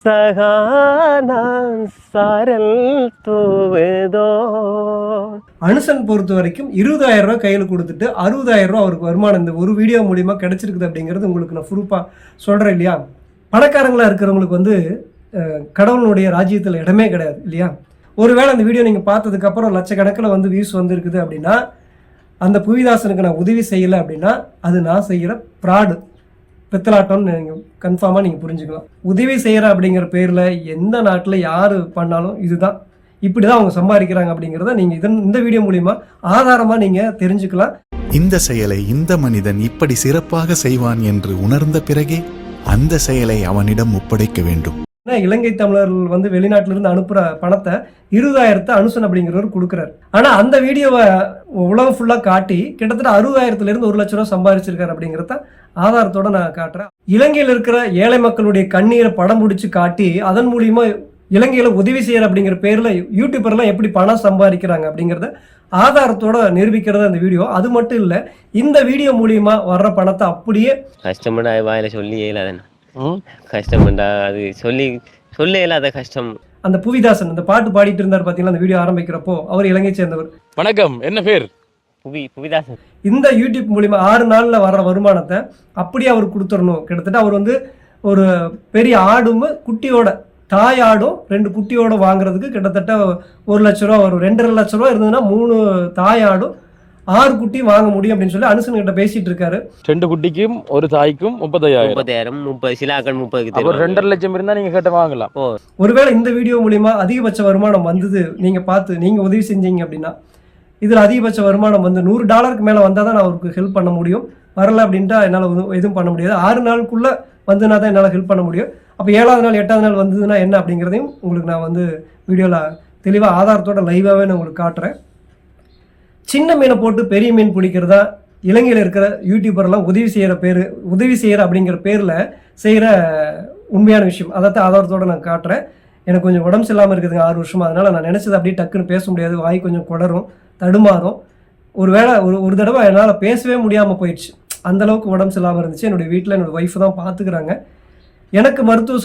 சகானான் சாரல் தூவுதோ. அனுசன் பொறுத்த வரைக்கும் 20,000 ரூபாய் கையில் கொடுத்துட்டு 60,000 ரூபா அவருக்கு வருமானம் இந்த ஒரு வீடியோ மூலிமா கிடைச்சிருக்குது அப்படிங்கிறது உங்களுக்கு நான் ப்ரூஃபாக சொல்கிறேன் இல்லையா. பணக்காரங்களாக இருக்கிறவங்களுக்கு வந்து கடவுளுடைய ராஜ்யத்தில் இடமே கிடையாது இல்லையா. ஒருவேளை அந்த வீடியோ நீங்கள் பார்த்ததுக்கப்புறம் லட்சக்கணக்கில் வந்து வியூஸ் வந்துருக்குது அப்படின்னா, அந்த புவிதாசனுக்கு நான் உதவி செய்யலை அப்படின்னா அது நான் செய்கிற ஃப்ராடு, பித்தலாட்டம்னு நீங்கள் கன்ஃபார்மாக நீங்கள் புரிஞ்சுக்கலாம். உதவி செய்கிற அப்படிங்கிற பேரில் எந்த நாட்டில் யார் பண்ணாலும் இதுதான், இப்படி தான் அவங்க சம்பாதிக்கிறாங்க அப்படிங்கிறத நீங்கள் இந்த வீடியோ மூலிமா ஆதாரமாக நீங்கள் தெரிஞ்சுக்கலாம். இந்த செயலை இந்த மனிதன் இப்படி சிறப்பாக செய்வான் என்று உணர்ந்த பிறகே அந்த செயலை அவனிடம் ஒப்படைக்க வேண்டும். இலங்கை தமிழர்கள் வந்து வெளிநாட்டிலிருந்து அனுப்புகிற பணத்தை 20,000 அனுசன் அப்படிங்கிறவர் கொடுக்குறாரு. ஆனால் அந்த வீடியோவை உலகம் ஃபுல்லாக காட்டி கிட்டத்தட்ட 60,000 1 லட்ச ரூபா சம்பாதிச்சிருக்காரு அப்படிங்கிறத ஆதாரத்தோட நான் காட்டுறேன். இலங்கையில் இருக்கிற ஏழை மக்களுடைய கண்ணீரை படம் பிடிச்சி காட்டி அதன் மூலியமா இலங்கையில் உதவி செய்யற அப்படிங்கிற பேரில் யூடியூபர்லாம் எப்படி பணம் சம்பாதிக்கிறாங்க அப்படிங்கிறத ஆதாரத்தோட நிரூபிக்கிறது அந்த வீடியோ. அது மட்டும் இல்லை, இந்த வீடியோ மூலியமா வர்ற பணத்தை அப்படியே கஷ்டப்படா வாயில சொல்லி இயலாதேன், கஷ்டப்படா அது சொல்ல இயலாத கஷ்டம். அந்த புவிதாசன் அந்த பாட்டு பாடிட்டு இருந்தார் பார்த்தீங்களா, அந்த வீடியோ ஆரம்பிக்கிறப்போ அவர் இலங்கை சேர்ந்தவர். வணக்கம், என்ன பேர்? புவிதாசன். இந்த யூடியூப் மூலிமா 6 நாளில் வர்ற வருமானத்தை அப்படியே அவர் கொடுத்துடணும். கிட்டத்தட்ட அவர் வந்து ஒரு பெரிய ஆடும் குட்டியோட, தாய் ஆடும் 2 குட்டியோட வாங்குறதுக்கு கிட்டத்தட்ட 1 லட்ச ரூபா வரும். 2.5 லட்ச ரூபா இருந்ததுன்னா 3 தாய் ஆடும் 6 குட்டியும் வாங்க முடியும் அப்படின்னு சொல்லி அனுசன் கிட்ட பேசிட்டு இருக்காரு. 2 குட்டிக்கும் ஒரு தாய்க்கும் 30,000. 30,000 சிலாக்கள் 30 2.5 லட்சம் இருந்தா நீங்க கேட்ட வாங்கலாம். ஒருவேளை இந்த வீடியோ மூலியமா அதிகபட்ச வருமானம் வந்தது, நீங்க பார்த்து நீங்க உதவி செஞ்சீங்க அப்படின்னா, இதில் அதிகபட்ச வருமானம் வந்து $100 மேலே வந்தால் தான் நான் அவருக்கு ஹெல்ப் பண்ண முடியும். வரல அப்படின்ட்டா என்னால் எதுவும் பண்ண முடியாது. 6 நாளுக்குள்ளே வந்துனா தான் என்னால் ஹெல்ப் பண்ண முடியும். அப்போ 7வது நாள் 8வது நாள் வந்ததுன்னா என்ன அப்படிங்கிறதையும் உங்களுக்கு நான் வந்து வீடியோவில் தெளிவாக ஆதாரத்தோட லைவாகவே நான் உங்களுக்கு காட்டுறேன். சின்ன மீனை போட்டு பெரிய மீன் பிடிக்கிறதா இலங்கையில் இருக்கிற யூடியூபர்லாம் உதவி செய்கிற அப்படிங்கிற பேரில் செய்கிற உண்மையான விஷயம். அதைத்தான் ஆதாரத்தோடு நான் காட்டுறேன். எனக்கு கொஞ்சம் உடம்பு சரியில்லாமல் இருக்குதுங்க 6 வருஷமாக. அதனால் நான் நினச்சது அப்படியே டக்குன்னு பேச முடியாது, வாய் கொஞ்சம் குடரும் தடுமாறும். ஒரு தடவை என்னால் பேசவே முடியாமல் போயிடுச்சு, அந்தளவுக்கு உடம்பு சரியில்லாமல் இருந்துச்சு. என்னுடைய வீட்டில் என்னோடய ஒய்ஃபு தான் பார்த்துக்கிறாங்க. எனக்கு மருத்துவ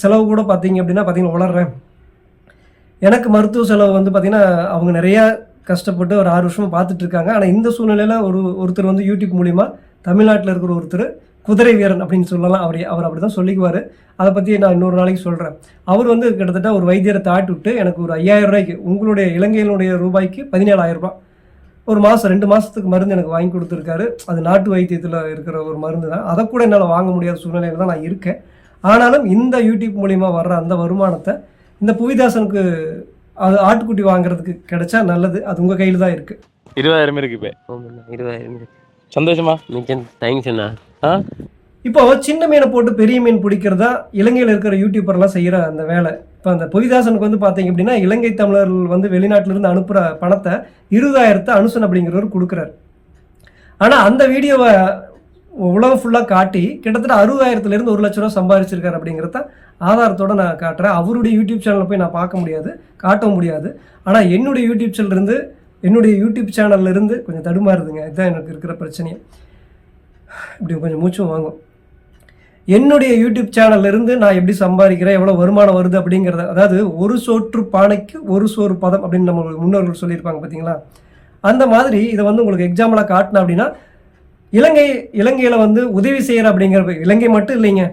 செலவு கூட பார்த்தீங்கன்னா வளர்றேன். எனக்கு மருத்துவ செலவு வந்து பார்த்திங்கன்னா அவங்க நிறையா கஷ்டப்பட்டு ஒரு 6 வருஷமாக பார்த்துட்ருக்காங்க. ஆனால் இந்த சூழ்நிலையில் ஒருத்தர் வந்து யூடியூப் மூலிமா தமிழ்நாட்டில் இருக்கிற ஒருத்தர் குதிரை வீரன் அப்படின்னு சொல்லலாம், அவர் அப்படி தான் சொல்லிக்குவார். அதை பற்றி நான் இன்னொரு நாளைக்கு சொல்கிறேன். அவர் வந்து கிட்டத்தட்ட ஒரு வைத்தியரை தாட்டி விட்டு எனக்கு ஒரு 5,000 ரூபாய்க்கு, உங்களுடைய இலங்கையினுடைய ரூபாய்க்கு 17,000 ரூபாய், ஒரு மாதம் 2 மாதத்துக்கு மருந்து எனக்கு வாங்கி கொடுத்துருக்காரு. அது நாட்டு வைத்தியத்தில் இருக்கிற ஒரு மருந்து தான். அதை கூட என்னால் வாங்க முடியாத சூழ்நிலையில் தான் நான் இருக்கேன். ஆனாலும் இந்த யூடியூப் மூலிமா வர்ற அந்த வருமானத்தை இந்த புவிதாசனுக்கு அது ஆட்டுக்குட்டி வாங்குறதுக்கு கிடைச்சா நல்லது. அது உங்கள் கையில் தான் இருக்குது. 20,000 இருக்கு. இப்போ 20,000 சந்தோஷமா? தேங்க்ஸ்ண்ணா. இப்போ சின்ன மீனை போட்டு பெரிய மீன் பிடிக்கிறதா இலங்கையில் இருக்கிற யூடியூபர்லாம் செய்கிற அந்த வேலை. இப்போ அந்த புவிதாசனுக்கு வந்து பார்த்தீங்க அப்படின்னா இலங்கை தமிழர்கள் வந்து வெளிநாட்டிலிருந்து அனுப்புகிற பணத்தை 20,000 அனுசன் அப்படிங்கிறவர் கொடுக்குறாரு. ஆனால் அந்த வீடியோவை உலகம் ஃபுல்லாக காட்டி கிட்டத்தட்ட 60,000 1 லட்ச ரூபா சம்பாதிச்சிருக்காரு அப்படிங்கிறத ஆதாரத்தோடு நான் காட்டுறேன். அவருடைய யூடியூப் சேனலில் போய் நான் பார்க்க முடியாது, காட்டவும் முடியாது. ஆனால் என்னுடைய யூடியூப் சேனல்லேருந்து கொஞ்சம் தடுமாறுதுங்க. இதுதான் எனக்கு இருக்கிற பிரச்சனையே. இப்படி கொஞ்சம் மூச்சும் வாங்கும். என்னுடைய யூடியூப் சேனல்லேருந்து நான் எப்படி சம்பாதிக்கிறேன், எவ்வளோ வருமானம் வருது அப்படிங்கிறத, அதாவது ஒரு சோற்று பானைக்கு ஒரு சோறு பதம் அப்படின்னு நம்ம முன்னோர்கள் சொல்லியிருப்பாங்க பார்த்தீங்களா. அந்த மாதிரி இதை வந்து உங்களுக்கு எக்ஸாம்பிளாக காட்டினேன் அப்படின்னா, இலங்கையில் வந்து உதவி செய்கிற அப்படிங்கிற, இலங்கை மட்டும் இல்லைங்க,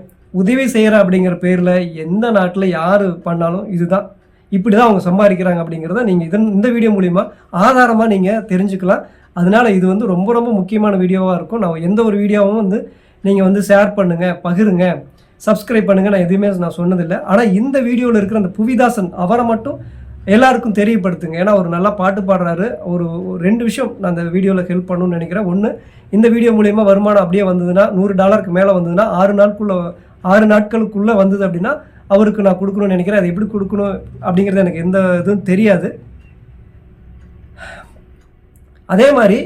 உதவி செய்கிற அப்படிங்கிற பேரில் எந்த நாட்டில் யார் பண்ணாலும் இதுதான், இப்படி தான் அவங்க சம்பாதிக்கிறாங்க அப்படிங்கிறத நீங்கள் இந்த வீடியோ மூலிமா ஆதாரமாக நீங்கள் தெரிஞ்சுக்கலாம். அதனால் இது வந்து ரொம்ப ரொம்ப முக்கியமான வீடியோவாக இருக்கும். நான் எந்த ஒரு வீடியோவும் வந்து நீங்கள் வந்து ஷேர் பண்ணுங்கள், பகிருங்க, சப்ஸ்கிரைப் பண்ணுங்கள், நான் எதுவுமே நான் சொன்னதில்லை. ஆனால் இந்த வீடியோவில் இருக்கிற அந்த புவிதாசன் அவரை மட்டும் எல்லாருக்கும் தெரியப்படுத்துங்க. ஏன்னா ஒரு நல்லா பாட்டு பாடுறாரு. ஒரு 2 விஷயம் நான் அந்த வீடியோவில் ஹெல்ப் பண்ணணும்னு நினைக்கிறேன். ஒன்று, இந்த வீடியோ மூலிமா வருமானம் அப்படியே வந்ததுன்னா $100 மேலே வந்ததுன்னா 6 நாட்களுக்குள்ளே வந்தது அப்படின்னா அவருக்கு நான் கொடுக்கணும்னு நினைக்கிறேன். அது எப்படி கொடுக்கணும் அப்படிங்கிறது எனக்கு எந்த இதுவும் தெரியாது. அதே மாதிரி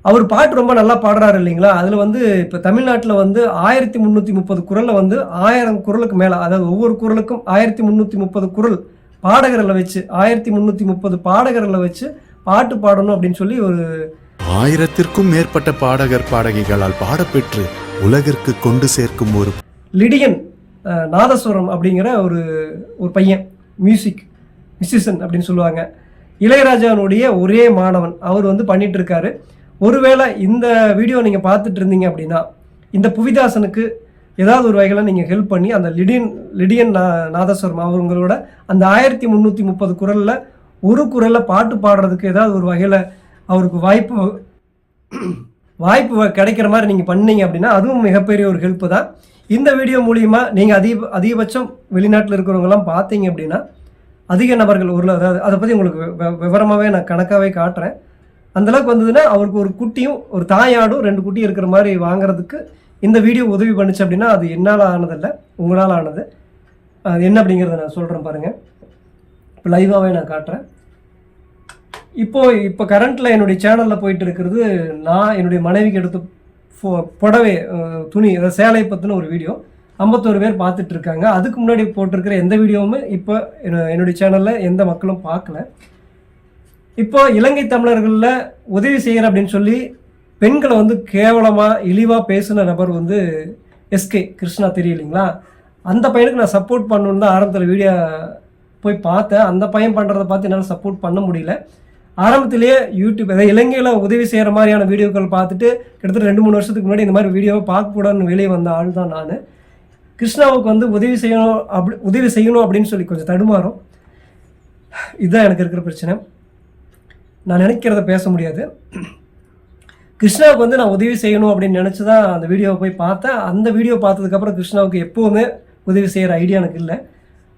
அவர் பாட்டு ரொம்ப நல்லா பாடுறாரு இல்லைங்களா. அதில் வந்து இப்போ தமிழ்நாட்டில் வந்து 1330 குரலில் வந்து 1000 குரலுக்கு மேலே, அதாவது ஒவ்வொரு குரலுக்கும் 1330 குரல் பாடகர்களை வச்சு 1330 பாடகர்களை வச்சு பாட்டு பாடணும் அப்படின்னு சொல்லி ஒரு 1000க்கும் மேற்பட்ட பாடகர் பாடகிகளால் பாடப்பெற்று உலகிற்கு கொண்டு சேர்க்கும் ஒரு லிடியன் நாதஸ்வரம் அப்படிங்கிற ஒரு பையன், மியூசிஷியன் அப்படின்னு சொல்லுவாங்க. இளையராஜாவுடைய ஒரே மாணவன் அவர் வந்து பண்ணிட்டு இருக்காரு. ஒருவேளை இந்த வீடியோ நீங்கள் பார்த்துட்டு இருந்தீங்க அப்படின்னா இந்த புவிதாசனுக்கு ஏதாவது ஒரு வகையில் நீங்கள் ஹெல்ப் பண்ணி அந்த லிடியன் நாதஸ்வரம் அவங்களோட அந்த 1330 குரலில் ஒரு குரலில் பாட்டு பாடுறதுக்கு ஏதாவது ஒரு வகையில் அவருக்கு வாய்ப்பு கிடைக்கிற மாதிரி நீங்கள் பண்ணீங்க அப்படின்னா அதுவும் மிகப்பெரிய ஒரு ஹெல்ப்பு தான். இந்த வீடியோ மூலிமா நீங்கள் அதிகபட்சம் வெளிநாட்டில் இருக்கிறவங்கலாம் பார்த்தீங்க அப்படின்னா அதிக நபர்கள் அதாவது அதை பற்றி உங்களுக்கு விவரமாகவே நான் கணக்காகவே காட்டுறேன். அந்தளவுக்கு வந்ததுன்னா அவருக்கு ஒரு குட்டியும் ஒரு தாயாடும் 2 குட்டி இருக்கிற மாதிரி வாங்குறதுக்கு இந்த வீடியோ உதவி பண்ணுச்சு அப்படின்னா அது என்னால் ஆனதில்லை, உங்களால் ஆனது. அது என்ன அப்படிங்கிறத நான் சொல்கிறேன் பாருங்கள். இப்போ லைவாகவே நான் காட்டுறேன். இப்போ கரண்ட்டில் என்னுடைய சேனலில் போயிட்டு இருக்கிறது நான் என்னுடைய மனைவிக்கு எடுத்து புடவை துணி அதாவது சேலை பற்றின ஒரு வீடியோ 51 பேர் பார்த்துட்டு இருக்காங்க. அதுக்கு முன்னாடி போட்டிருக்கிற எந்த வீடியோவுமே இப்போ என்னுடைய சேனலில் எந்த மக்களும் பார்க்கல. இப்போ இலங்கை தமிழர்களில் உதவி செய்கிற அப்படின்னு சொல்லி பெண்களை வந்து கேவலமாக இழிவாக பேசின நபர் வந்து எஸ்கே கிருஷ்ணா, தெரியலைங்களா? அந்த பையனுக்கு நான் சப்போர்ட் பண்ணணுன்னு தான் ஆரம்பத்தில் வீடியோ போய் பார்த்தேன். அந்த பையன் பண்ணுறதை பார்த்து என்னால் சப்போர்ட் பண்ண முடியல. ஆரம்பத்திலேயே யூடியூப் அதாவது இலங்கையில் உதவி செய்கிற மாதிரியான வீடியோக்கள் பார்த்துட்டு கிட்டத்தட்ட 2-3 வருஷத்துக்கு முன்னாடி இந்த மாதிரி வீடியோவை பார்க்கக்கூடாதுன்னு வெளியே வந்த ஆள் தான் நான். கிருஷ்ணாவுக்கு வந்து உதவி செய்யணும் அப்படின்னு சொல்லி கொஞ்சம் தடுமாறும். இதுதான் எனக்கு இருக்கிற பிரச்சனை. நான் நினைக்கிறத பேச முடியாது. கிருஷ்ணாவுக்கு வந்து நான் உதவி செய்யணும் அப்படின்னு நினச்சி தான் அந்த வீடியோவை போய் பார்த்தேன். அந்த வீடியோ பார்த்ததுக்கப்புறம் கிருஷ்ணாவுக்கு எப்போவுமே உதவி செய்கிற ஐடியா எனக்கு இல்லை.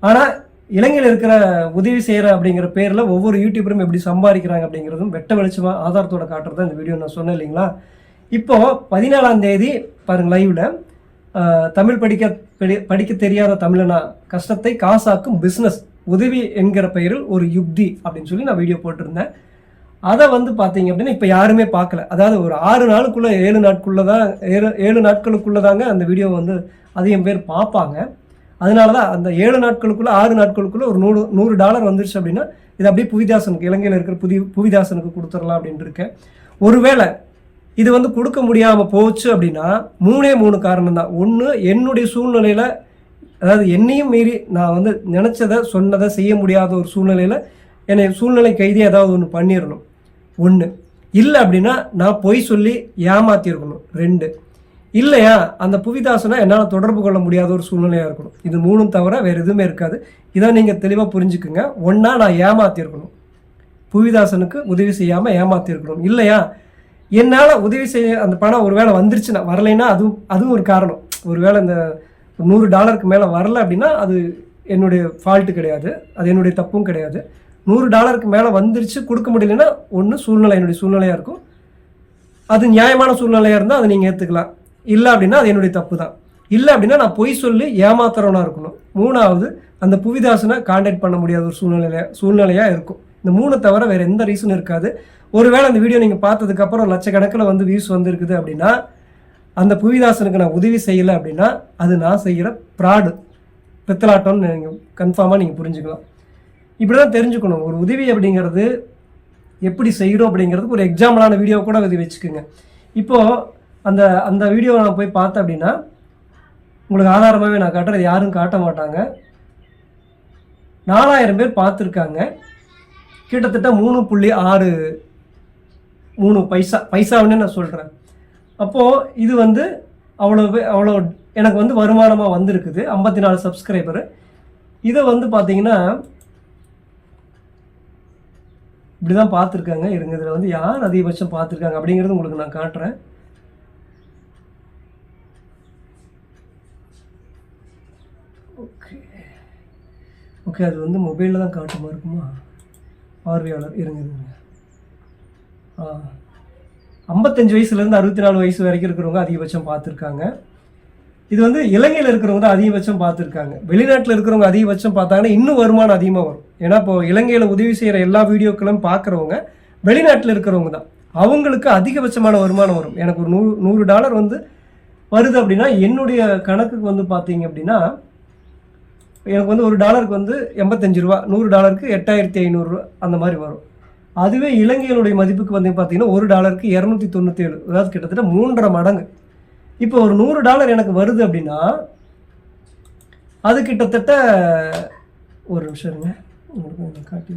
ஆனால் இலங்கையில் இருக்கிற உதவி செய்கிற அப்படிங்கிற பேரில் ஒவ்வொரு யூடியூபரும் எப்படி சம்பாதிக்கிறாங்க அப்படிங்கிறதும் வெட்ட வெளிச்சமாக ஆதாரத்தோட காட்டுறது தான் இந்த வீடியோ நான் சொன்னேன் இல்லைங்களா? இப்போது 14ஆம் தேதி பாருங்கள் லைவில் தமிழ் படிக்க தெரியாத தமிழனா கஷ்டத்தை காசாக்கும் பிஸ்னஸ் உதவி என்கிற பெயரில் ஒரு யுக்தி அப்படின்னு சொல்லி நான் வீடியோ போட்டிருந்தேன். அதை வந்து பார்த்தீங்க அப்படின்னா இப்போ யாருமே பார்க்கல. அதாவது ஒரு 6 நாளுக்குள்ளே 7 நாட்களுக்குள்ளே தாங்க அந்த வீடியோ வந்து அதிகம் பேர் பார்ப்பாங்க. அதனால தான் அந்த 7 நாட்களுக்குள்ளே 6 நாட்களுக்குள்ளே ஒரு $100 வந்துருச்சு அப்படின்னா இது அப்படியே புவிதாசனுக்கு இலங்கையில் இருக்கிற புவிதாசனுக்கு கொடுத்துடலாம் அப்படின்ட்டு இருக்கேன். ஒருவேளை இது வந்து கொடுக்க முடியாமல் போச்சு அப்படின்னா 3 காரணம் தான். ஒன்று, என்னுடைய சூழ்நிலையில் அதாவது என்னையும் மீறி நான் வந்து நினச்சதை சொன்னதை செய்ய முடியாத ஒரு சூழ்நிலையில் என்னை சூழ்நிலை கைதி ஏதாவது ஒன்று பண்ணிடணும். 1 இல்லை அப்படின்னா நான் பொய் சொல்லி ஏமாற்றிருக்கணும். 2 இல்லையா அந்த புவிதாசனை என்னால் தொடர்பு கொள்ள முடியாத ஒரு சூழ்நிலையாக இருக்கணும். இது 3 தவிர வேறு எதுவுமே இருக்காது. இதை நீங்கள் தெளிவாக புரிஞ்சுக்குங்க. 1 நான் ஏமாற்றிருக்கணும், புவிதாசனுக்கு உதவி செய்யாமல் ஏமாற்றிருக்கணும். இல்லையா என்னால் உதவி செய்ய அந்த பணம் ஒரு வேளை வந்துருச்சுன்னா வரலைன்னா அதுவும் ஒரு காரணம். ஒரு வேளை இந்த $100 மேலே வரலை அப்படின்னா அது என்னுடைய ஃபால்ட்டு கிடையாது, அது என்னுடைய தப்பும் கிடையாது. $100 மேலே வந்துருச்சு கொடுக்க முடியலன்னா ஒன்று என்னுடைய சூழ்நிலையாக இருக்கும். அது நியாயமான சூழ்நிலையாக இருந்தால் அதை நீங்கள் ஏற்றுக்கலாம். இல்லை அப்படின்னா அது என்னுடைய தப்பு தான். இல்லை அப்படின்னா நான் பொய் சொல்லி ஏமாத்துறவனாக இருக்கணும். 3வது அந்த புவிதாசனை கான்டாக்ட் பண்ண முடியாத ஒரு சூழ்நிலையாக இருக்கும். இந்த 3 தவிர வேறு எந்த ரீசனும் இருக்காது. ஒருவேளை அந்த வீடியோ நீங்கள் பார்த்ததுக்கப்புறம் லட்சக்கணக்கில் வந்து வியூஸ் வந்துருக்குது அப்படின்னா அந்த புவிதாசனுக்கு நான் உதவி செய்யலை அப்படின்னா அது நான் செய்கிற ப்ராடு பித்தலாட்டம்னு நீங்கள் கன்ஃபார்மாக நீங்கள் புரிஞ்சுக்கலாம். இப்படி தான் தெரிஞ்சுக்கணும். ஒரு உதவி அப்படிங்கிறது எப்படி செய்கிறோம் அப்படிங்கிறதுக்கு ஒரு எக்ஸாம்பிளான வீடியோ கூட அது வச்சுக்கோங்க. இப்போது அந்த வீடியோவை நான் போய் பார்த்தேன் அப்படின்னா உங்களுக்கு ஆதாரமாகவே நான் காட்டுறது யாரும் காட்ட மாட்டாங்க. 4000 பேர் பார்த்துருக்காங்க. கிட்டத்தட்ட 3.63 பைசாவுன்னு நான் சொல்கிறேன். அப்போது இது வந்து அவ்வளோ எனக்கு வந்து வருமானமாக வந்திருக்குது. 54 சப்ஸ்கிரைபரு. இதை வந்து பார்த்தீங்கன்னா இப்படி தான் பார்த்துருக்காங்க. இருங்க, இதில் வந்து யார் அதிகபட்சம் பார்த்துருக்காங்க அப்படிங்கிறது உங்களுக்கு நான் காட்டுறேன். ஓகே அது வந்து மொபைலில் தான் காட்டுமா இருக்குமா பார்வையாளர்? இருங்க 55 வயசுலேருந்து 64 வயசு வரைக்கும் இருக்கிறவங்க அதிகபட்சம் பார்த்துருக்காங்க. இது வந்து இலங்கையில் இருக்கிறவங்க தான் அதிகபட்சம் பார்த்துருக்காங்க. வெளிநாட்டில் இருக்கிறவங்க அதிகபட்சம் பார்த்தாங்கன்னா இன்னும் வருமானம் அதிகமாக வரும். ஏன்னா இப்போ இலங்கையில் உதவி செய்கிற எல்லா வீடியோக்களும் பார்க்குறவங்க வெளிநாட்டில் இருக்கிறவங்க தான். அவங்களுக்கு அதிகபட்சமான வருமானம் வரும். எனக்கு ஒரு $100 வந்து வருது அப்படின்னா என்னுடைய கணக்குக்கு வந்து பார்த்தீங்க அப்படின்னா எனக்கு வந்து $1 வந்து 85 ரூபா, $100 8500 அந்த மாதிரி வரும். அதுவே இலங்கையினுடைய மதிப்புக்கு வந்து பார்த்தீங்கன்னா $1 297, அதாவது கிட்டத்தட்ட 3.5 மடங்கு. இப்போ ஒரு $100 எனக்கு வருது அப்படின்னா அது கிட்டத்தட்ட ஒரு நிமிஷம் இருங்க, உங்களுக்கு காட்டி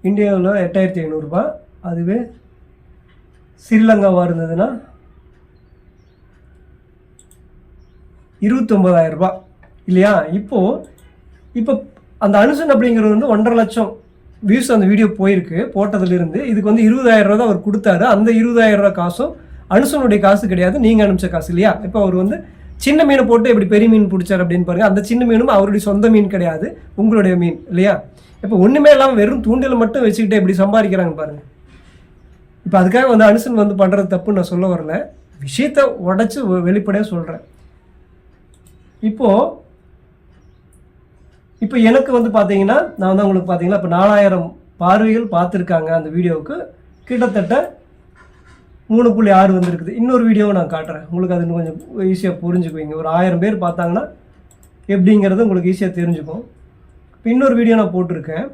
இந்தியாவில் 8500 ரூபாய். அதுவே ஸ்ரீலங்காவாக இருந்ததுன்னா 29000 ரூபாய் இல்லையா? இப்போ அந்த அனுசன் அப்படிங்கிறது வந்து 1.5 லட்சம் வியூஸ் அந்த வீடியோ போயிருக்கு போட்டதுலேருந்து. இதுக்கு வந்து 20000 ரூபா தான் அவர் கொடுத்தாரு. அந்த 20000 ரூபா காசும் அனுசனுடைய காசு கிடையாது, நீங்கள் அனுப்பிச்ச காசு இல்லையா? இப்போ அவர் வந்து சின்ன மீனை போட்டு எப்படி பெரிய மீன் பிடிச்சார் அப்படின்னு பாருங்கள். அந்த சின்ன மீனும் அவருடைய சொந்த மீன் கிடையாது, உங்களுடைய மீன் இல்லையா? இப்போ ஒன்றுமே இல்லாமல் வெறும் தூண்டில் மட்டும் வச்சுக்கிட்டு எப்படி சம்பாதிக்கிறாங்க பாருங்கள். இப்போ அதுக்காக வந்து அனுசன் வந்து பண்ணுறது தப்புன்னு நான் சொல்ல வரல, விஷயத்தை உடச்சி வெளிப்படையாக சொல்கிறேன். இப்போ எனக்கு வந்து பார்த்தீங்கன்னா நான் வந்து உங்களுக்கு பார்த்தீங்கன்னா இப்போ 4000 பார்வைகள் பார்த்துருக்காங்க அந்த வீடியோவுக்கு. கிட்டத்தட்ட 3.6 வந்துருக்குது. இன்னொரு வீடியோவை நான் காட்டுறேன் உங்களுக்கு, அது இன்னும் கொஞ்சம் ஈஸியாக புரிஞ்சுக்குவீங்க. ஒரு 1000 பேர் பார்த்தாங்கன்னா எப்படிங்கிறது உங்களுக்கு ஈஸியாக தெரிஞ்சுக்கும். இப்போ இன்னொரு வீடியோ நான் போட்டிருக்கேன்,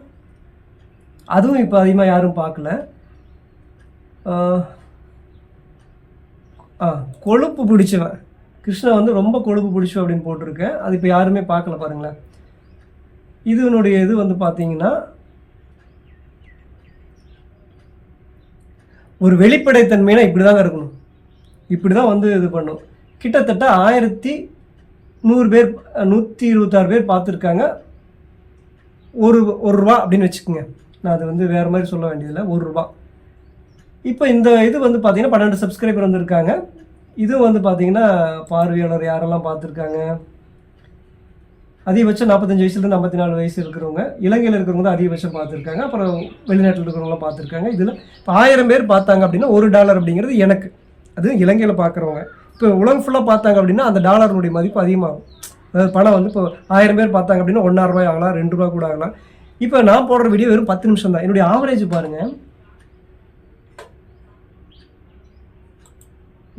அதுவும் இப்போ அதிகமாக யாரும் பார்க்கல. கொழுப்பு பிடிச்சவன் கிருஷ்ணா வந்து ரொம்ப கொழுப்பு பிடிச்சவன் அப்படின்னு போட்டிருக்கேன். அது இப்போ யாருமே பார்க்கல பாருங்களேன். இதனுடைய இது வந்து பார்த்தீங்கன்னா ஒரு வெளிப்படைத்தன்மைனா இப்படி தாங்க இருக்கணும், இப்படி தான் வந்து இது பண்ணும். கிட்டத்தட்ட 1100 பேர் 126 பேர் பார்த்துருக்காங்க. ஒரு ரூபா அப்படின்னு வச்சுக்கோங்க, நான் அது வந்து வேறு மாதிரி சொல்ல வேண்டியதில்லை, 1 ரூபா. இப்போ இந்த இது வந்து பார்த்தீங்கன்னா 12 சப்ஸ்கிரைபர் வந்திருக்காங்க. இதுவும் வந்து பார்த்தீங்கன்னா பார்வையாளர் யாரெல்லாம் பார்த்துருக்காங்க, அதிகபட்சம் 45 வயசுலேருந்து 54 வயசு இருக்கிறவங்க, இலங்கையில் இருக்கிறவங்க தான் அதிகபட்சம் பார்த்துருக்காங்க. அப்புறம் வெளிநாட்டில் இருக்கிறவங்களாம் பார்த்துருக்காங்க. இதில் இப்போ 1000 பேர் பார்த்தாங்க அப்படின்னா $1 அப்படிங்கிறது எனக்கு, அதுவும் இலங்கையில் பார்க்குறவங்க. இப்போ உலகம் ஃபுல்லாக பார்த்தாங்க அப்படின்னா அந்த டாலருடைய மதிப்பு அதிகமாகும். அதாவது பணம் வந்து இப்போ 1000 பேர் பார்த்தாங்க அப்படின்னா $1.50 ஆகலாம், $2 கூட ஆகலாம். இப்போ நான் போடுற வீடியோ வெறும் 10 நிமிஷம் தான். என்னுடைய ஆவரேஜ் பாருங்கள்.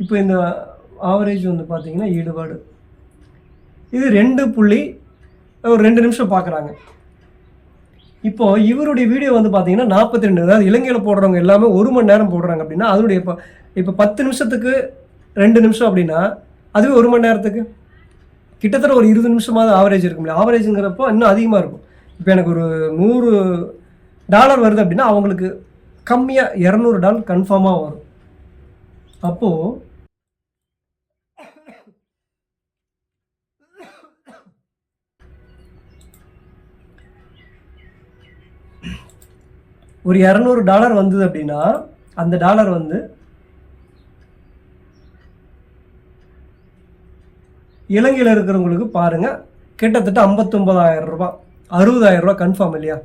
இப்போ இந்த ஆவரேஜ் வந்து பார்த்தீங்கன்னா ஈடுபாடு இது 2 நிமிஷம் பார்க்குறாங்க. இப்போது இவருடைய வீடியோ வந்து பார்த்தீங்கன்னா 42, அதாவது இலங்கையில் போடுறவங்க எல்லாமே 1 மணி நேரம் போடுறாங்க அப்படின்னா அதனுடைய இப்போ 10 நிமிஷத்துக்கு 2 நிமிஷம் அப்படின்னா அதுவே 1 மணி நேரத்துக்கு கிட்டத்தட்ட ஒரு 20 நிமிஷமாவது ஆவரேஜ் இருக்கும் இல்லையா? ஆவரேஜுங்கிறப்போ இன்னும் அதிகமாக இருக்கும். இப்போ எனக்கு ஒரு $100 வருது அப்படின்னா அவங்களுக்கு கம்மியாக $200 கன்ஃபார்மாக வரும். அப்போது ஒரு $200 வந்தது அப்படின்னா அந்த டாலர் வந்து இலங்கையில் இருக்கிறவங்களுக்கு பாருங்கள் கிட்டத்தட்ட 59,000 ரூபா, 60,000 ரூபா கன்ஃபார்ம் இல்லையா?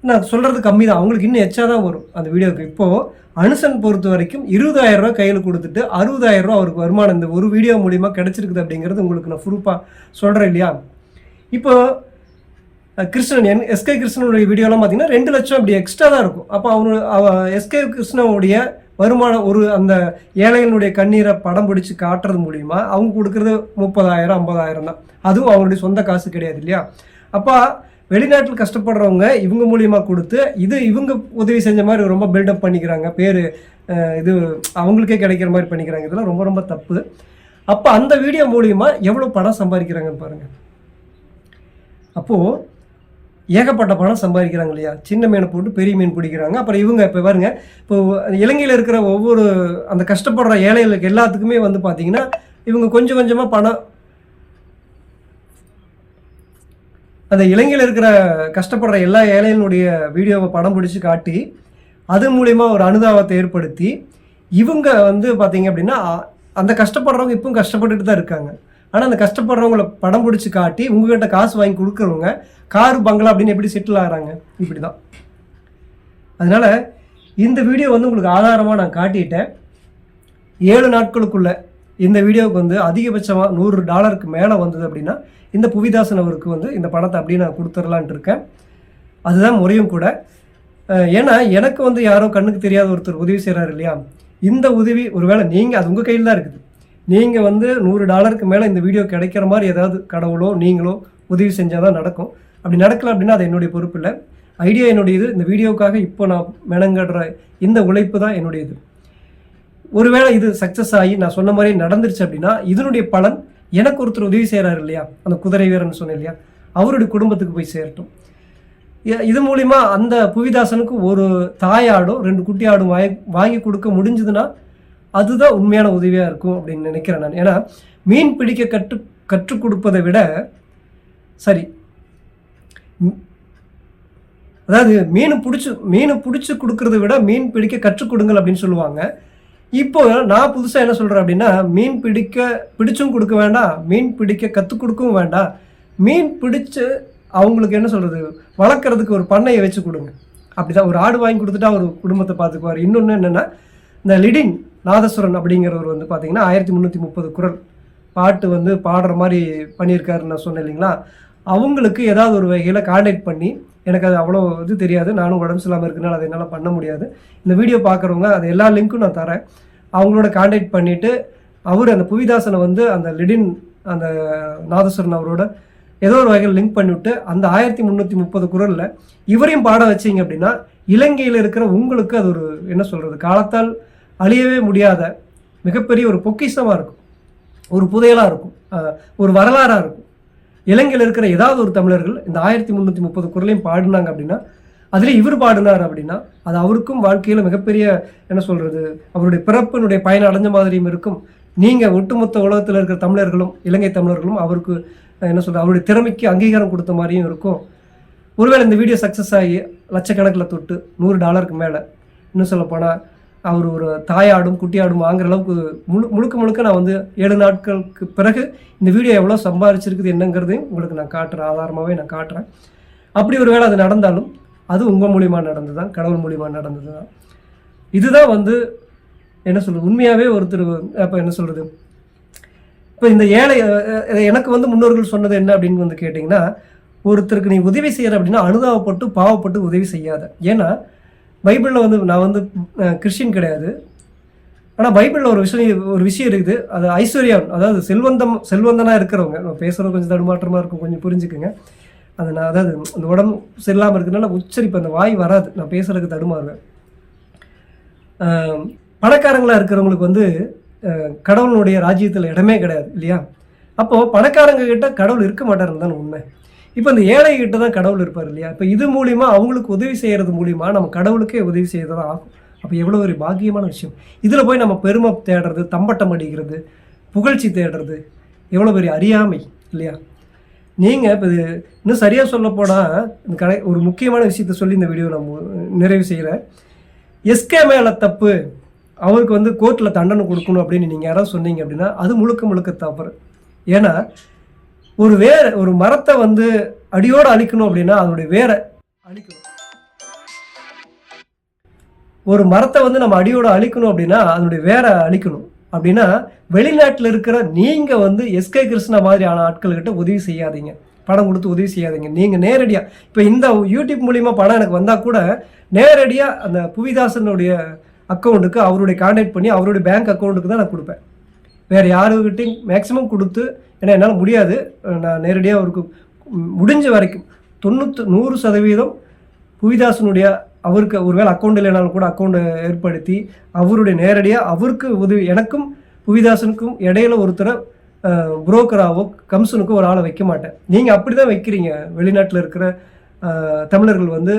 நான் சொல்கிறது கம்மி தான், அவங்களுக்கு இன்னும் எச்சா தான் வரும் அந்த வீடியோவுக்கு. இப்போது அனுசன் பொறுத்த வரைக்கும் 20,000 ரூபா கையில் கொடுத்துட்டு 60,000 ரூபா அவருக்கு வருமானம் இந்த ஒரு வீடியோ மூலிமா கிடச்சிருக்குது அப்படிங்கிறது உங்களுக்கு நான் ப்ரூஃபாக சொல்கிறேன் இல்லையா? இப்போது கிருஷ்ணன் எஸ்கே கிருஷ்ணனுடைய வீடியோலாம் பார்த்தீங்கன்னா 2 லட்சம் அப்படி எக்ஸ்ட்ரா தான் இருக்கும். அப்போ எஸ்கே கிருஷ்ணனுடைய வருமானம் அந்த ஏழைகளுடைய கண்ணீரை படம் பிடிச்சி காட்டுறது மூலிமா அவங்க கொடுக்குறது 30,000 50,000 தான். அதுவும் அவங்களுடைய சொந்த காசு கிடையாது இல்லையா? அப்போ வெளிநாட்டில் கஷ்டப்படுறவங்க இவங்க மூலியமாக கொடுத்து இவங்க உதவி செஞ்ச மாதிரி ரொம்ப பில்டப் பண்ணிக்கிறாங்க, பேர் இது அவங்களுக்கே கிடைக்கிற மாதிரி பண்ணிக்கிறாங்க. இதெல்லாம் ரொம்ப ரொம்ப தப்பு. அப்போ அந்த வீடியோ மூலிமா எவ்வளோ பணம் சம்பாதிக்கிறாங்கன்னு பாருங்கள். அப்போது ஏகப்பட்ட பணம் சம்பாதிக்கிறாங்க இல்லையா? சின்ன மீனை போட்டு பெரிய மீன் பிடிக்கிறாங்க. அப்புறம் இவங்க இப்போ பாருங்க, இப்போ இலங்கையில் இருக்கிற ஒவ்வொரு அந்த கஷ்டப்படுற ஏழைகளுக்கு எல்லாத்துக்குமே வந்து பார்த்தீங்கன்னா இவங்க கொஞ்சம் கொஞ்சமாக பணம், அந்த இலங்கையில் இருக்கிற கஷ்டப்படுற எல்லா ஏழைகளுடைய வீடியோவை படம் பிடிச்சி காட்டி அது மூலிமா ஒரு அனுதாபத்தை ஏற்படுத்தி இவங்க வந்து பார்த்தீங்க அப்படின்னா அந்த கஷ்டப்படுறவங்க இப்பவும் கஷ்டப்பட்டுட்டு தான் இருக்காங்க. ஆனால் அந்த கஷ்டப்படுறவங்கள படம் பிடிச்சி காட்டி உங்ககிட்ட காசு வாங்கி கொடுக்குறவங்க காரு பங்களா அப்படின்னு எப்படி செட்டில் ஆகிறாங்க? இப்படி தான். அதனால் இந்த வீடியோ வந்து உங்களுக்கு ஆதாரமாக நான் காட்டிட்டேன். 7 நாட்களுக்குள்ள இந்த வீடியோவுக்கு வந்து அதிகபட்சமாக $100 மேலே வந்தது அப்படின்னா இந்த புவிதாசன் அவருக்கு வந்து இந்த பணத்தை அப்படியே நான் கொடுத்துடலான்ட்டு இருக்கேன். அதுதான் முறையும் கூட. ஏன்னா எனக்கு வந்து யாரோ கண்ணுக்கு தெரியாத ஒருத்தர் உதவி செய்கிறாரு இல்லையா? இந்த உதவி ஒருவேளை நீங்கள் அது உங்கள் கையில் தான் இருக்குது. நீங்கள் வந்து $100 மேலே இந்த வீடியோ கிடைக்கிற மாதிரி ஏதாவது கடவுளோ நீங்களோ உதவி செஞ்சால் தான் நடக்கும். அப்படி நடக்கல அப்படின்னா அது என்னுடைய பொறுப்பு இல்லை. ஐடியா என்னுடையது. இந்த வீடியோவுக்காக இப்போ நான் மெனங்கடுற இந்த உழைப்பு தான் என்னுடையது. ஒருவேளை இது சக்ஸஸ் ஆகி நான் சொன்ன மாதிரி நடந்துருச்சு அப்படின்னா இதனுடைய பலன் எனக்கு ஒருத்தர் உதவி செய்கிறாரு இல்லையா, அந்த குதிரை வீரன் சொன்னேன் இல்லையா, அவருடைய குடும்பத்துக்கு போய் சேரட்டும். இது மூலிமா அந்த புவிதாசனுக்கு ஒரு தாயாடும் 2 குட்டி ஆடும் வாங்கி கொடுக்க முடிஞ்சதுன்னா அதுதான் உண்மையான உதவியாக இருக்கும் அப்படின்னு நினைக்கிறேன் நான். ஏன்னா மீன் பிடிக்க கற்றுக் கொடுப்பதை விட சரி, அதாவது மீன் பிடிச்சி கொடுக்கறத விட மீன் பிடிக்க கற்றுக் கொடுங்கள் அப்படின்னு சொல்லுவாங்க. இப்போ நான் புதுசாக என்ன சொல்கிறேன் அப்படின்னா, மீன் பிடிச்சும் கொடுக்க வேண்டாம், மீன் பிடிக்க கற்றுக் கொடுக்கவும் வேண்டாம், மீன் பிடிச்சு அவங்களுக்கு என்ன சொல்கிறது வளர்க்குறதுக்கு ஒரு பண்ணையை வச்சு கொடுங்க. அப்படி தான் ஒரு ஆடு வாங்கி கொடுத்துட்டா ஒரு குடும்பத்தை பார்த்துக்குவார். இன்னொன்று என்னென்னா, இந்த லிடின் நாதஸ்வரன் அப்படிங்கிறவர் வந்து பார்த்திங்கன்னா 1330 குரல் பாட்டு வந்து பாடுற மாதிரி பண்ணியிருக்காருன்னு நான் சொன்னேன் இல்லைங்களா. அவங்களுக்கு ஏதாவது ஒரு வகையில் கான்டாக்ட் பண்ணி, எனக்கு அது அவ்வளோ இது தெரியாது, நானும் உடம்பு இல்லாமல் இருக்குனால அதை என்னால் பண்ண முடியாது. இந்த வீடியோ பார்க்குறவங்க அது எல்லா லிங்க்கும் நான் தரேன், அவங்களோட கான்டாக்ட் பண்ணிவிட்டு அவர் அந்த புவிதாசனை வந்து அந்த லிடின் அந்த நாதஸ்வரன் அவரோட ஏதோ ஒரு வகையில் லிங்க் பண்ணிவிட்டு அந்த 1330 குரலில் இவரையும் பாட வச்சிங்க அப்படின்னா இலங்கையில் இருக்கிற உங்களுக்கு அது ஒரு என்ன சொல்கிறது காலத்தால் அழியவே முடியாத மிகப்பெரிய ஒரு பொக்கிஷமாக இருக்கும், ஒரு புதையலாக இருக்கும், ஒரு வரலாறாக இருக்கும். இலங்கையில் இருக்கிற ஏதாவது ஒரு தமிழர்கள் இந்த 1330 குரலையும் பாடினாங்க அப்படின்னா, அதில் இவர் பாடினார் அப்படின்னா அது அவருக்கும் வாழ்க்கையில் மிகப்பெரிய என்ன சொல்கிறது அவருடைய பிறப்பினுடைய பயன் அடைஞ்ச மாதிரியும் இருக்கும். நீங்கள் ஒட்டுமொத்த உலகத்தில் இருக்கிற தமிழர்களும் இலங்கை தமிழர்களும் அவருக்கு என்ன சொல்கிறது அவருடைய திறமைக்கு அங்கீகாரம் கொடுத்த மாதிரியும் இருக்கும். ஒருவேளை இந்த வீடியோ சக்ஸஸ் ஆகி லட்சக்கணக்கில் தொட்டு $100 மேலே, இன்னும் சொல்லப்போனால் அவர் ஒரு தாயாடும் குட்டியாடும் வாங்குற அளவுக்கு முழுக்க நான் வந்து 7 நாட்களுக்கு பிறகு இந்த வீடியோ எவ்வளோ சம்பாதிச்சிருக்குது என்னங்கிறதையும் உங்களுக்கு நான் காட்டுறேன், ஆதாரமாகவே நான் காட்டுறேன். அப்படி ஒரு வேளை அது நடந்தாலும் அது உங்கள் மூலியமாக நடந்தது தான், கடவுள் மூலியமாக நடந்தது தான். இதுதான் வந்து என்ன சொல்கிறது உண்மையாகவே ஒருத்தர் அப்போ என்ன சொல்கிறது இப்போ இந்த ஏழை எனக்கு வந்து முன்னோர்கள் சொன்னது என்ன அப்படின்னு வந்து கேட்டிங்கன்னா, ஒருத்தருக்கு நீ உதவி செய்கிற அப்படின்னா அனுதாபப்பட்டு பாவப்பட்டு உதவி செய்யாத. ஏன்னா பைபிளில் வந்து நான் வந்து கிறிஸ்டின் கிடையாது, ஆனால் பைபிளில் ஒரு விஷயம் இருக்குது, அது ஐஸ்வர்யம், அதாவது செல்வந்தனாக இருக்கிறவங்க, நான் பேசுகிறது கொஞ்சம் தடுமாற்றமாக இருக்கும், கொஞ்சம் புரிஞ்சுக்குங்க. அது நான் அதாவது அந்த உடம்பு சரியில்லாமல் இருக்கிறதுனால உச்சரிப்பு அந்த வாய் வராது, நான் பேசுகிறதுக்கு தடுமாறுவேன். பணக்காரங்களாக இருக்கிறவங்களுக்கு வந்து கடவுளுடைய ராஜ்யத்தில் இடமே கிடையாது இல்லையா. அப்போது பணக்காரங்க கிட்ட கடவுள் இருக்க மாட்டாருன்னு தான் உண்மை. இப்போ இந்த ஏழை கிட்ட தான் கடவுள் இருப்பார் இல்லையா. இப்போ இது மூலிமா அவங்களுக்கு உதவி செய்கிறது மூலிமா நம்ம கடவுளுக்கே உதவி செய்யறதா ஆகும். அப்போ எவ்வளோ ஒரு பாக்கியமான விஷயம். இதில் போய் நம்ம பெருமை தேடுறது, தம்பட்டம் அடிக்கிறது, புகழ்ச்சி தேடுறது எவ்வளோ பெரிய அறியாமை இல்லையா. நீங்கள் இப்போ இது இன்னும் சரியாக சொல்ல போனால் இந்த ஒரு முக்கியமான விஷயத்த சொல்லி இந்த வீடியோ நம்ம நிறைவு செய்கிறேன். எஸ்கே மேலே தப்பு, அவருக்கு வந்து கோர்ட்டில் தண்டனை கொடுக்கணும் அப்படின்னு நீங்கள் யாராவது சொன்னீங்க அப்படின்னா அது முழுக்க தவறு. ஏன்னா ஒரு மரத்தை வந்து அடியோடு அழிக்கணும் அப்படின்னா அதனுடைய வேரை அழிக்கணும். ஒரு மரத்தை வந்து நம்ம அடியோடு அழிக்கணும் அப்படின்னா அதனுடைய வேரை அழிக்கணும். அப்படின்னா வெளிநாட்டில் இருக்கிற நீங்கள் வந்து எஸ்கே கிருஷ்ணா மாதிரியான ஆட்கள்கிட்ட உதவி செய்யாதீங்க, பணம் கொடுத்து உதவி செய்யாதீங்க. நீங்கள் நேரடியாக இப்போ இந்த யூடியூப் மூலிமா பணம் எனக்கு வந்தால் கூட நேரடியாக அந்த புவிதாசனுடைய அக்கௌண்ட்டுக்கு அவருடைய கான்டாக்ட் பண்ணி அவருடைய பேங்க் அக்கௌண்ட்டுக்கு தான் நான் கொடுப்பேன். வேறு யாருக்கிட்டையும் மேக்ஸிமம் கொடுத்து, ஏன்னா என்னால் முடியாது, நான் நேரடியாக அவருக்கு முடிஞ்ச வரைக்கும் 100% புவிதாசனுடைய அவருக்கு ஒருவேளை அக்கௌண்ட் இல்லைனாலும் கூட அக்கௌண்ட்டை ஏற்படுத்தி அவருடைய நேரடியாக அவருக்கு உதவி, எனக்கும் புவிதாசனுக்கும் இடையில ஒருத்தரை புரோக்கராகவோ கம்சனுக்கோ ஒரு ஆளை வைக்க மாட்டேன். நீங்கள் அப்படி தான் வைக்கிறீங்க. வெளிநாட்டில் இருக்கிற தமிழர்கள் வந்து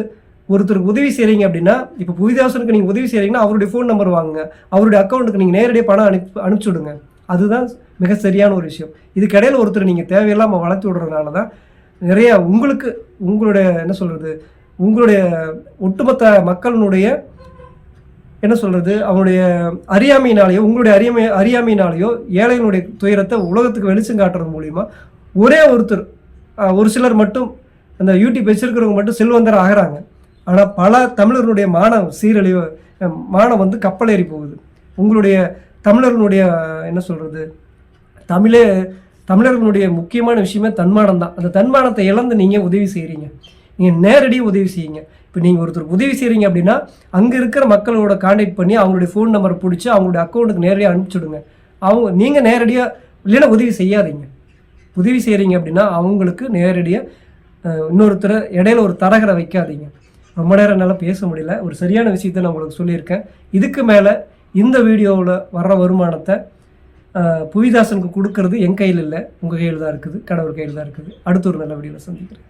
ஒருத்தருக்கு உதவி செய்கிறீங்க அப்படின்னா, இப்போ புவிதாசனுக்கு நீங்கள் உதவி செய்கிறீங்கன்னா அவருடைய ஃபோன் நம்பர் வாங்குங்க, அவருடைய அக்கௌண்ட்டுக்கு நீங்கள் நேரடியாக பணம் அனுப்பிச்சி விடுங்க. அதுதான் மிக சரியான ஒரு விஷயம். இதுக்கிடையில் ஒருத்தர் நீங்கள் தேவையில்லாமல் வளர்த்து விடுறதுனால தான் நிறைய உங்களுடைய என்ன சொல்கிறது உங்களுடைய ஒட்டுமொத்த மக்களினுடைய என்ன சொல்கிறது அவனுடைய அறியாமையினாலேயோ உங்களுடைய அறியாமையினாலேயோ ஏழைகளுடைய துயரத்தை உலகத்துக்கு வெளிச்சம் காட்டுறது மூலிமா ஒரே ஒருத்தர் ஒரு சிலர் மட்டும் அந்த யூடியூப் வச்சிருக்கிறவங்க மட்டும் செல்வந்தர் ஆகிறாங்க. ஆனால் பல தமிழர்களுடைய மானம் வந்து கப்பல் ஏறி போகுது. உங்களுடைய தமிழர்களுடைய என்ன சொல்கிறது தமிழர்களுடைய முக்கியமான விஷயமே தன்மானம் தான். அந்த தன்மானத்தை இழந்து நீங்கள் உதவி செய்கிறீங்க. நீங்கள் நேரடியாக உதவி செய்யுங்க. இப்போ நீங்கள் ஒருத்தருக்கு உதவி செய்கிறீங்க அப்படின்னா அங்கே இருக்கிற மக்களோட கான்டாக்ட் பண்ணி அவங்களுடைய ஃபோன் நம்பரை பிடிச்சி அவங்களுடைய அக்கௌண்ட்டுக்கு நேரடியாக அனுப்பிச்சுடுங்க. நீங்கள் நேரடியாக இல்லைன்னா உதவி செய்யாதீங்க. உதவி செய்கிறீங்க அப்படின்னா அவங்களுக்கு நேரடியாக இன்னொருத்தரை இடையில ஒரு தரகரை வைக்காதீங்க. ரொம்ப நேரம் என்னால் பேச முடியல, ஒரு சரியான விஷயத்தை நான் உங்களுக்கு சொல்லியிருக்கேன். இதுக்கு மேலே இந்த வீடியோவில் வர்ற வருமானத்தை புவிதாசனுக்கு கொடுக்கறது என் கையில் இல்லை, உங்கள் கையில் தான் இருக்குது, கடவுள் கையில் தான் இருக்குது. அடுத்த ஒரு நல்ல வீடியோவில் சந்திக்கிறேன்.